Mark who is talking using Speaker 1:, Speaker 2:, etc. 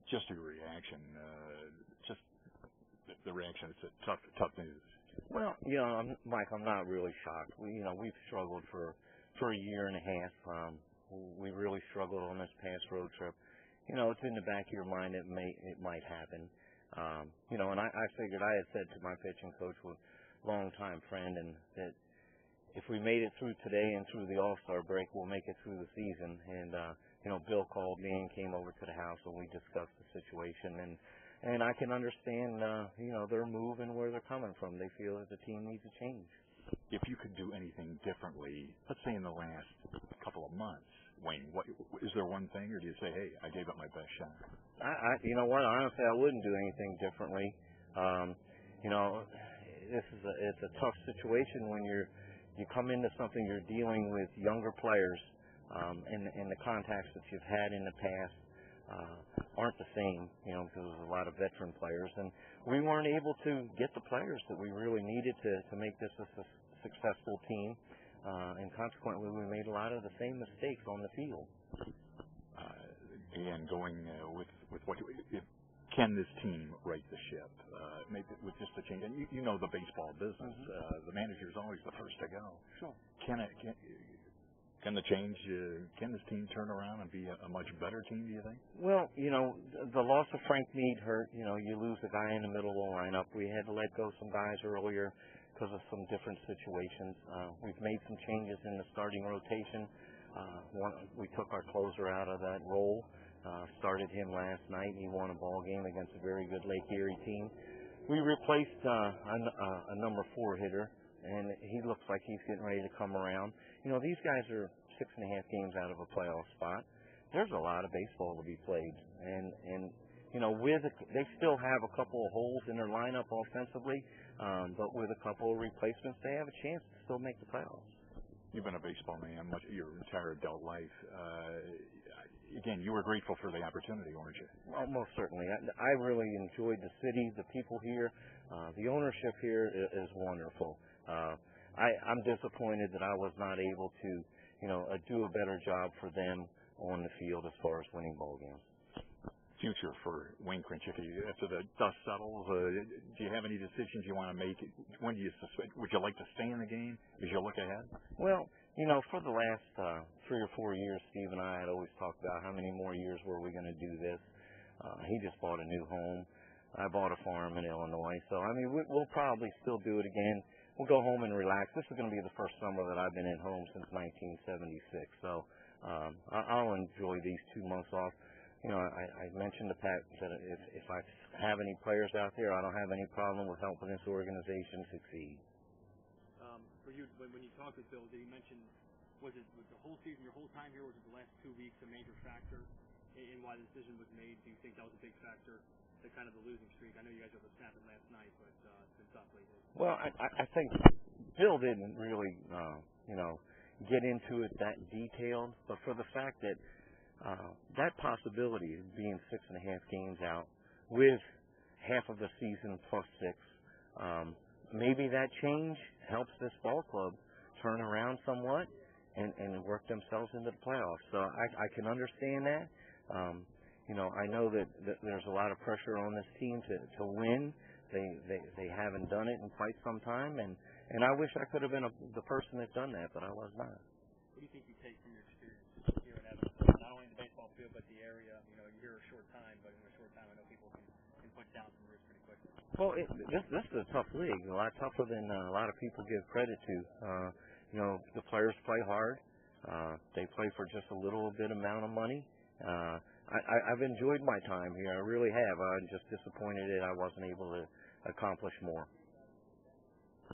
Speaker 1: Just your reaction, just the reaction. It's a tough news.
Speaker 2: Well, Mike, I'm not really shocked. We've struggled for a year and a half. We really struggled on this past road trip. It's in the back of your mind it might happen. And I figured, I had said to my pitching coach, a longtime friend, and that if we made it through today and through the All-Star break, we'll make it through the season. And Bill called me and came over to the house, and we discussed the situation. And I can understand, their move and where they're coming from. They feel that the team needs a change.
Speaker 1: If you could do anything differently, let's say in the last couple of months, Wayne, is there one thing, or do you say, hey, I gave it my best shot?
Speaker 2: You know what? Honestly, I wouldn't do anything differently. It's a tough situation when you come into something, you're dealing with younger players, and the contacts that you've had in the past aren't the same, because there's a lot of veteran players, and we weren't able to get the players that we really needed to make this a successful team, and consequently we made a lot of the same mistakes on the field.
Speaker 1: And going with what can this team right the ship? Maybe with just a change, and you know the baseball business, the manager is always the first to go.
Speaker 2: Sure.
Speaker 1: Can the change? Can this team turn around and be a much better team? Do you think?
Speaker 2: Well, the loss of Frank Mead hurt. You lose a guy in the middle of the lineup. We had to let go some guys earlier because of some different situations. We've made some changes in the starting rotation. We took our closer out of that role. Started him last night. He won a ball game against a very good Lake Erie team. We replaced a number 4 hitter, and he looks like he's getting ready to come around. These guys are 6.5 games out of a playoff spot. There's a lot of baseball to be played, and they still have a couple of holes in their lineup offensively, but with a couple of replacements, they have a chance to still make the playoffs.
Speaker 1: You've been a baseball man your entire adult life. Again, you were grateful for the opportunity, weren't you?
Speaker 2: Well, most certainly. I really enjoyed the city, the people here. The ownership here is wonderful. I'm disappointed that I was not able to, do a better job for them on the field as far as winning ball games.
Speaker 1: Future for Wayne Krenchicki after the dust settles. Do you have any decisions you want to make? When do you suspect? Would you like to stay in the game as you look ahead?
Speaker 2: Well, for the last 3 or 4 years, Steve and I had always talked about how many more years were we going to do this. He just bought a new home. I bought a farm in Illinois. So, we'll probably still do it again. We'll go home and relax. This is going to be the first summer that I've been at home since 1976. So I'll enjoy these 2 months off. I mentioned to Pat that if I have any players out there, I don't have any problem with helping this organization succeed.
Speaker 3: For you, when you talked with Bill, did he mention, was the whole season, your whole time here, was it the last 2 weeks a major factor in why the decision was made? Do you think that was a big factor to kind of the losing streak? I know you guys were snapping last night, but it's been tough lately.
Speaker 2: Well, I think Bill didn't really, get into it that detailed, but for the fact that that possibility of being 6.5 games out with half of the season plus 6, maybe that change helps this ball club turn around somewhat and work themselves into the playoffs. So I can understand that. I know that there's a lot of pressure on this team to win. They haven't done it in quite some time, and I wish I could have been the person that done that, but I was not.
Speaker 3: What do you think you take from your experience here at Evansville, not only in the baseball field but the area? You're here a short time, but in a short time I know people can put down some roots pretty quickly.
Speaker 2: Well, this is a tough league, a lot tougher than a lot of people give credit to. The players play hard. They play for just a little bit amount of money. I've enjoyed my time here. I really have. I'm just disappointed that I wasn't able to accomplish more.